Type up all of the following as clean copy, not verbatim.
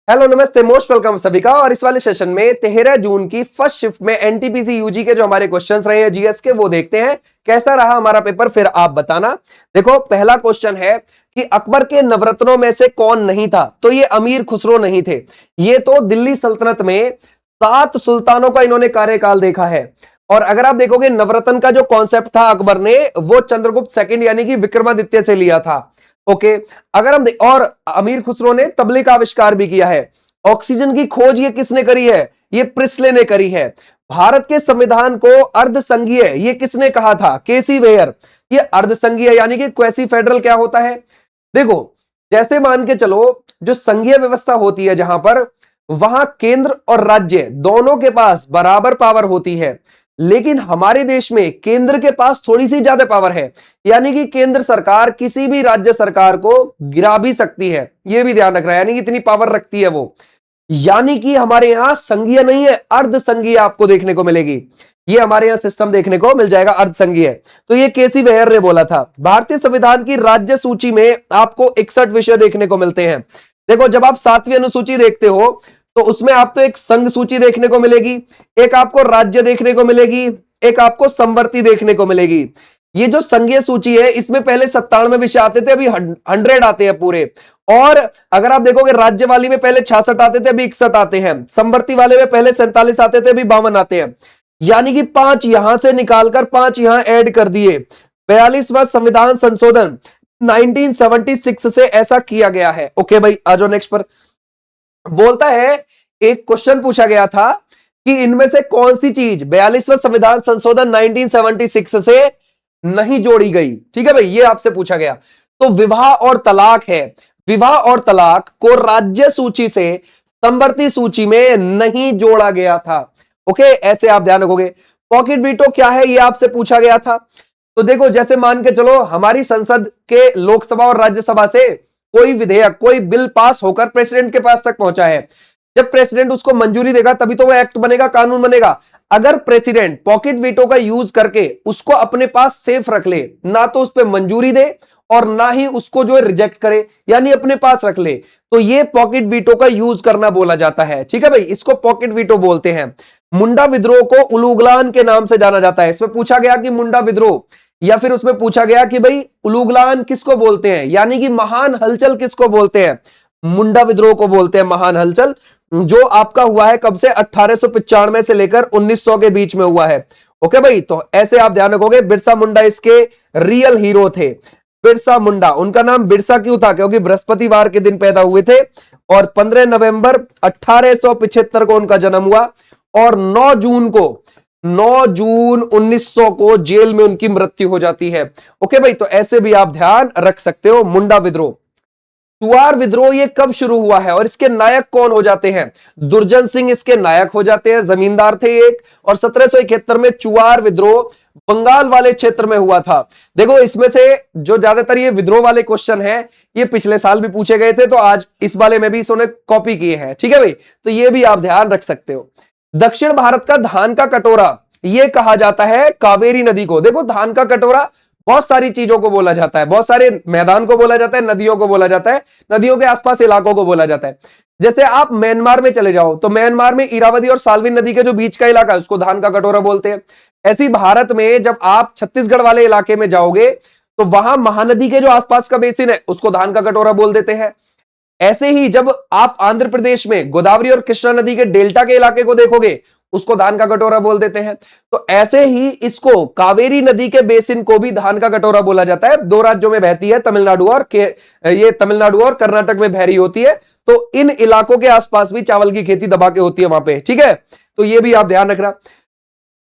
Hello नमस्ते, most welcome सभी का। और इस वाले सेशन में 13 जून की फर्स्ट शिफ्ट में एनटीपीसी यूजी के जो हमारे क्वेश्चंस रहे हैं जीएस के, वो देखते हैं कैसा रहा हमारा पेपर, फिर आप बताना। देखो, पहला क्वेश्चन है कि अकबर के नवरत्नों में से कौन नहीं था? तो ये अमीर खुसरो नहीं थे। ये तो दिल्ली सल्तनत में 7 सुल्तानों का इन्होंने कार्यकाल देखा है। और अगर आप देखोगे, नवरत्न का जो कॉन्सेप्ट था अकबर ने, वो चंद्रगुप्त सेकंड यानी कि विक्रमादित्य से लिया था। ओके, अगर हम और अमीर खुसरो ने तबले का आविष्कार भी किया है। ऑक्सीजन की खोज ये किसने करी है? ये प्रिस्ले ने करी है। भारत के संविधान को अर्धसंघीय ये किसने कहा था? केसी वेयर। ये अर्धसंघीय यानी कि क्वेसी फेडरल क्या होता है? देखो, जैसे मान के चलो, जो संघीय व्यवस्था होती है जहां पर, वहां केंद्र और राज्य दोनों के पास बराबर पावर होती है। लेकिन हमारे देश में केंद्र के पास थोड़ी सी ज्यादा पावर है, यानी कि केंद्र सरकार किसी भी राज्य सरकार को गिरा भी सकती है। यह भी ध्यान रखना है, यानी कि इतनी पावर रखती है वो। यानी कि हमारे यहां संघीय नहीं है, अर्धसंघीय आपको देखने को मिलेगी। ये हमारे यहां सिस्टम देखने को मिल जाएगा, अर्धसंघीय। तो ये केसी वेयर ने बोला था। भारतीय संविधान की राज्य सूची में आपको 61 विषय देखने को मिलते हैं। देखो, जब आप 7वीं अनुसूची देखते हो तो उसमें आपको एक संघ सूची देखने को मिलेगी, एक आपको राज्य देखने को मिलेगी, एक आपको संवर्ती देखने को मिलेगी। ये जो संघीय सूची है, इसमें पहले 97 विषय आते थे, अभी 100 आते हैं पूरे। और अगर आप देखोगे, राज्य वाली में पहले 66 आते थे, अभी 61 आते हैं। संवर्ती वाले में पहले 47 आते थे, अभी 52 आते हैं। यानी कि 5 यहां से निकालकर 5 यहां ऐड कर दिए। 42वां संविधान संशोधन 1976 से ऐसा किया गया है। ओके भाई, आ जाओ नेक्स्ट पर। बोलता है, एक क्वेश्चन पूछा गया था कि इनमें से कौन सी चीज 42वां संविधान संशोधन 1976 से नहीं जोड़ी गई। ठीक है भाई, ये आपसे पूछा गया। तो विवाह और तलाक है। विवाह और तलाक को राज्य सूची से संवर्ती सूची में नहीं जोड़ा गया था। ओके, ऐसे आप ध्यान रखोगे। पॉकेट वीटो क्या है, ये आपसे पूछा गया था। तो देखो, जैसे मान के चलो, हमारी संसद के लोकसभा और राज्यसभा से कोई विधेयक, कोई बिल पास होकर प्रेसिडेंट के पास तक पहुंचा है। जब प्रेसिडेंट उसको मंजूरी देगा तभी तो वो एक्ट बनेगा, कानून बनेगा। अगर प्रेसिडेंट पॉकेट वीटो का यूज करके उसको अपने पास सेफ रख ले, ना तो उस पर मंजूरी दे और ना ही उसको जो है रिजेक्ट करे, यानी अपने पास रख ले, तो ये पॉकेट वीटो का यूज करना बोला जाता है। ठीक है भाई, इसको पॉकेट वीटो बोलते हैं। मुंडा विद्रोह को उलूगलान के नाम से जाना जाता है। इसमें पूछा गया कि मुंडा विद्रोह, या फिर उसमें पूछा गया कि भाई उलूगलान किसको बोलते हैं, यानी कि महान हलचल किसको बोलते हैं? मुंडा विद्रोह को बोलते हैं महान हलचल, जो आपका हुआ है कब से? 1895 से लेकर 1900 के बीच में हुआ है। ओके भाई, तो ऐसे आप ध्यान रखोगे। बिरसा मुंडा इसके रियल हीरो थे। बिरसा मुंडा, उनका नाम बिरसा क्यों था? क्योंकि बृहस्पतिवार के दिन पैदा हुए थे और 15 नवंबर 1875 को उनका जन्म हुआ। और 9 जून 1900 को जेल में उनकी मृत्यु हो जाती है। ओके भाई, तो ऐसे भी आप ध्यान रख सकते हो। मुंडा विद्रोह, चुआर विद्रोह, ये कब शुरू हुआ है और इसके नायक कौन हो जाते हैं? दुर्जन सिंह इसके नायक हो जाते हैं, जमींदार थे एक। और 1771 में चुआर विद्रोह बंगाल वाले क्षेत्र में हुआ था। देखो, इसमें से जो ज्यादातर ये विद्रोह वाले क्वेश्चन हैं, ये पिछले साल भी पूछे गए थे, तो आज इस वाले में भी इसने कॉपी किए हैं। ठीक है भाई, तो ये भी आप ध्यान रख सकते हो। दक्षिण भारत का धान का कटोरा, ये कहा जाता है कावेरी नदी को। देखो, धान का कटोरा बहुत सारी चीजों को बोला जाता है, बहुत सारे मैदान को बोला जाता है, नदियों को बोला जाता है, नदियों के आसपास इलाकों को बोला जाता है। जैसे आप म्यांमार में चले जाओ तो म्यांमार में इरावदी और साल्विन नदी के जो बीच का इलाका है उसको धान का कटोरा बोलते हैं। ऐसी भारत में जब आप छत्तीसगढ़ वाले इलाके में जाओगे तो वहां महानदी के जो आसपास का बेसिन है उसको धान का कटोरा बोल देते हैं। ऐसे ही जब आप आंध्र प्रदेश में गोदावरी और कृष्णा नदी के डेल्टा के इलाके को देखोगे, उसको धान का कटोरा बोल देते हैं। तो ऐसे ही इसको कावेरी नदी के बेसिन को भी धान का कटोरा बोला जाता है। 2 राज्यों में बहती है, तमिलनाडु और ये तमिलनाडु और कर्नाटक में बहरी होती है। तो इन इलाकों के आसपास भी चावल की खेती दबा के होती है वहां पे। ठीक है, तो ये भी आप ध्यान रखना।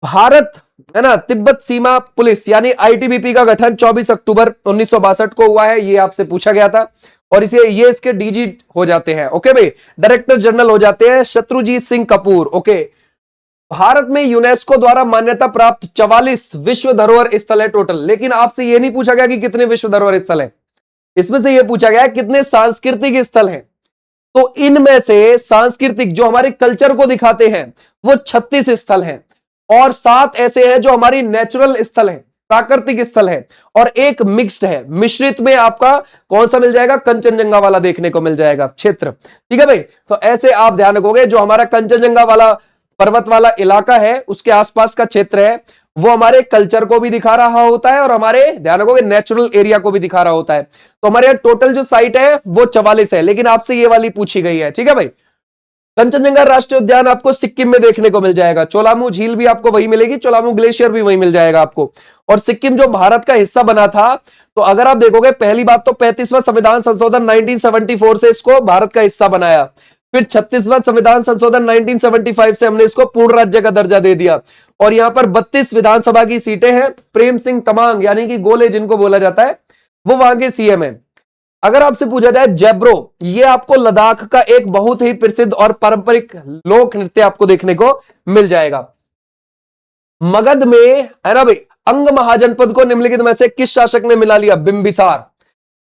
भारत है ना, तिब्बत सीमा पुलिस यानी आईटीबीपी का गठन 24 अक्टूबर 1962 को हुआ है। ये आपसे पूछा गया था। और इसे ये इसके डीजी हो जाते हैं। ओके भाई, डायरेक्टर जनरल हो जाते हैं शत्रुजीत सिंह कपूर। ओके, भारत में यूनेस्को द्वारा मान्यता प्राप्त 44 विश्व धरोहर स्थल है टोटल। लेकिन आपसे यह नहीं पूछा गया कि कितने विश्व धरोहर स्थल है, इसमें से यह पूछा गया कितने सांस्कृतिक स्थल हैं। तो इनमें से सांस्कृतिक जो हमारे कल्चर को दिखाते हैं वो 36 स्थल हैं, और 7 ऐसे हैं जो हमारी नेचुरल स्थल हैं। प्राकृतिक स्थल है, और एक मिक्स्ड है, मिश्रित में आपका कौन सा मिल जाएगा, कंचनजंगा वाला देखने को मिल जाएगा क्षेत्र। ठीक है भाई, तो ऐसे आप ध्यान रखोगे, जो हमारा कंचनजंगा वाला पर्वत वाला इलाका है उसके आसपास का क्षेत्र है, वो हमारे कल्चर को भी दिखा रहा होता है और हमारे ध्यान रखोगे नेचुरल एरिया को भी दिखा रहा होता है। तो हमारे यहाँ टोटल जो साइट है वो 44 है, लेकिन आपसे ये वाली पूछी गई है। ठीक है भाई, कंचनजंगा राष्ट्रीय उद्यान आपको सिक्किम में देखने को मिल जाएगा, चोलामू झील भी आपको वही मिलेगी, चोलामू ग्लेशियर भी वही मिल जाएगा आपको। और सिक्किम जो भारत का हिस्सा बना था, तो अगर आप देखोगे पहली बात तो 35वां संविधान संशोधन 1974 से इसको भारत का हिस्सा बनाया, फिर 36वां संविधान संशोधन 1975 से हमने इसको पूर्ण राज्य का दर्जा दे दिया, और यहां पर 32 विधानसभा की सीटें हैं। प्रेम सिंह तमांग यानी कि गोले जिनको बोला जाता है, वो वहां के सीएम है। अगर आपसे पूछा जाए जैब्रो, ये आपको लद्दाख का एक बहुत ही प्रसिद्ध और पारंपरिक लोक नृत्य आपको देखने को मिल जाएगा। मगध में है ना भाई, अंग महाजनपद को निम्नलिखित में से किस शासक ने मिला लिया, बिंबिसार।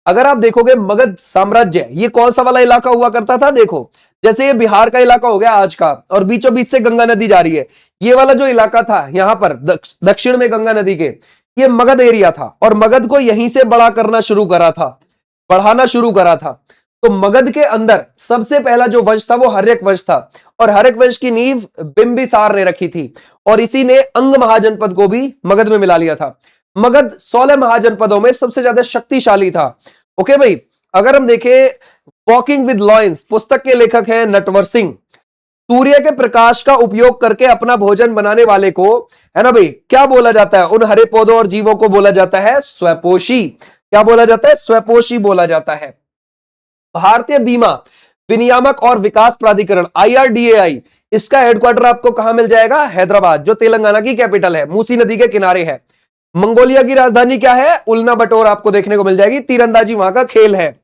अगर आप देखोगे मगध साम्राज्य ये कौन सा वाला इलाका हुआ करता था, देखो जैसे ये बिहार का इलाका हो गया आज का, और बीचों बीच से गंगा नदी जा रही है, ये वाला जो इलाका था यहां पर दक्षिण में गंगा नदी के, ये मगध एरिया था, और मगध को यहीं से बड़ा करना शुरू करा था, बढ़ाना शुरू करा था। तो मगध के अंदर सबसे पहला जो वंश था वो हर्यक वंश था, और हर्यक वंश की नींव बिंबिसार ने रखी थी, और इसी ने अंग महाजनपद को भी मगध में मिला लिया था। मगध 16 महाजनपदों में सबसे ज्यादा शक्तिशाली था। ओके भाई, अगर हम देखें वॉकिंग विद लॉयंस पुस्तक के लेखक हैं नटवर सिंह। सूर्य के प्रकाश का उपयोग करके अपना भोजन बनाने वाले को है ना भाई क्या बोला जाता है, उन हरे पौधों और जीवों को बोला जाता है स्वपोषी। क्या बोला जाता है, स्वपोषी बोला जाता है। भारतीय बीमा विनियामक और विकास प्राधिकरण IRDAI, इसका हेडक्वार्टर आपको कहां मिल जाएगा, हैदराबाद, जो तेलंगाना की कैपिटल है, मूसी नदी के किनारे है। मंगोलिया की राजधानी क्या है, उल्नाबटोर आपको देखने को मिल जाएगी, तीरंदाजी वहां का खेल है।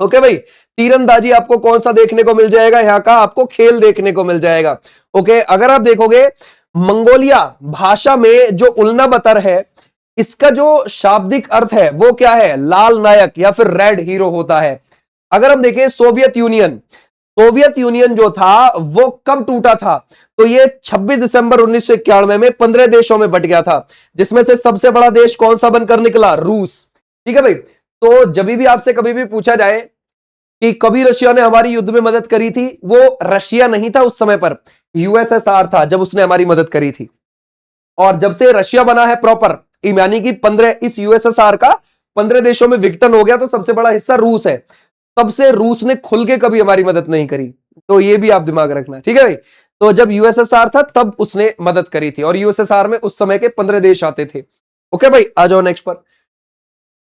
ओके भाई, तीरंदाजी आपको कौन सा देखने को मिल जाएगा, यहां का आपको खेल देखने को मिल जाएगा। ओके, अगर आप देखोगे मंगोलिया भाषा में जो उल्नाबतर है, इसका जो शाब्दिक अर्थ है वो क्या है, लाल नायक या फिर रेड हीरो होता है। अगर हम देखें सोवियत यूनियन जो था वो कब टूटा था, तो ये 26 दिसंबर 1991 में 15 देशों में बट गया था, जिसमें से सबसे बड़ा देश कौन सा बनकर निकला, रूस। ठीक है भाई, तो जब भी आपसे कभी भी पूछा जाए कि कभी रशिया ने हमारी युद्ध में मदद करी थी, वो रशिया नहीं था उस समय पर, USSR था जब उसने हमारी मदद करी थी। और जब से रशिया बना है प्रॉपर, यानी कि 15 इस USSR का 15 देशों में विघटन हो गया, तो सबसे बड़ा हिस्सा रूस है। तब से रूस ने खुल के कभी हमारी मदद नहीं करी, तो ये भी आप दिमाग रखना, ठीक है भाई। तो जब USSR था तब उसने मदद करी थी, और USSR में उस समय के 15 देश आते थे। ओके भाई, आ जाओ नेक्स्ट पर।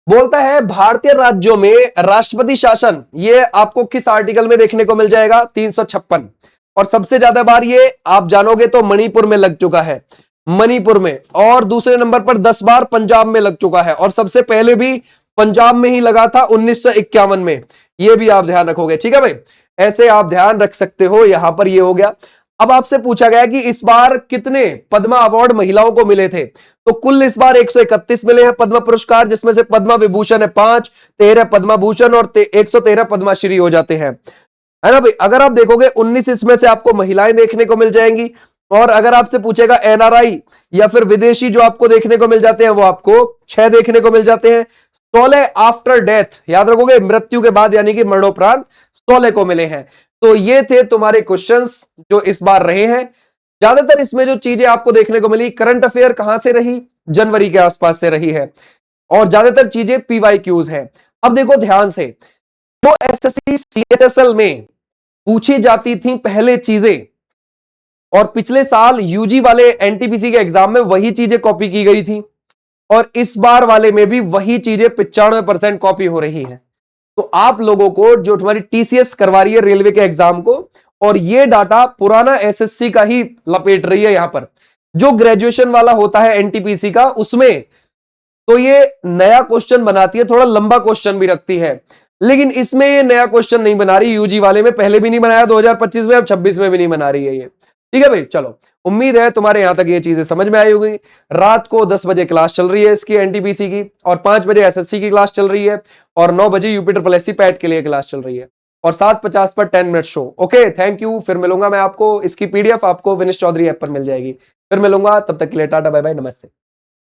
बोलता है भारतीय राज्यों में राष्ट्रपति शासन, ये आपको किस आर्टिकल में देखने को मिल जाएगा, 356। और सबसे ज्यादा बार ये आप जानोगे तो मणिपुर में लग चुका है, मणिपुर में, और दूसरे नंबर पर 10 बार पंजाब में लग चुका है, और सबसे पहले भी पंजाब में ही लगा था 1951 में। ये भी आप ध्यान रखोगे, ठीक है भाई, ऐसे आप ध्यान रख सकते हो। यहां पर ये हो गया। अब आपसे पूछा गया कि इस बार कितने पद्मा अवार्ड महिलाओं को मिले थे, तो कुल इस बार 131 मिले हैं पद्म पुरस्कार, जिसमें से पद्मा विभूषण है 5, 13 पद्मा भूषण और 113 पद्माश्री हो जाते हैं, है ना भाई। अगर आप देखोगे 19 इसमें से आपको महिलाएं देखने को मिल जाएंगी, और अगर आपसे पूछेगा NRI या फिर विदेशी जो आपको देखने को मिल जाते हैं, वो आपको 6 देखने को मिल जाते हैं। 16 आफ्टर डेथ, याद रखोगे मृत्यु के बाद यानी कि मरणोपरांत 16 को मिले हैं। तो ये थे तुम्हारे क्वेश्चंस जो इस बार रहे हैं। ज्यादातर इसमें जो चीजें आपको देखने को मिली, करंट अफेयर कहां से रही, जनवरी के आसपास से रही है, और ज्यादातर चीजें PYQs है। अब देखो ध्यान से, जो SSC CHSL में पूछी जाती थी पहले चीजें, और पिछले साल UG वाले NTPC के एग्जाम में वही चीजें कॉपी की गई थी, और इस बार वाले में भी वही चीजें 95% कॉपी हो रही हैं। तो आप लोगों को जो तुम्हारी TCS करवा रही है रेलवे के एग्जाम को, और ये डाटा पुराना SSC का ही लपेट रही है। यहां पर जो ग्रेजुएशन वाला होता है NTPC का, उसमें तो ये नया क्वेश्चन बनाती है, थोड़ा लंबा क्वेश्चन भी रखती है, लेकिन इसमें ये नया क्वेश्चन नहीं बना रही। UG वाले में पहले भी नहीं बनाया 2025 में, अब 26 में भी नहीं बना रही है ये, ठीक है भाई। चलो, उम्मीद है तुम्हारे यहां तक ये चीजें समझ में आई होगी। रात को 10 बजे क्लास चल रही है इसकी NTPC की, और 5 बजे SSC की क्लास चल रही है, और 9 बजे UPSSC पैट के लिए क्लास चल रही है, और 7:50 पर 10 minute show. Okay, thank you. फिर मिलूंगा मैं आपको, इसकी PDF आपको विनेश चौधरी ऐप पर मिल जाएगी। फिर मिलूंगा, तब तक के लिए टाटा बाय बाय, नमस्ते।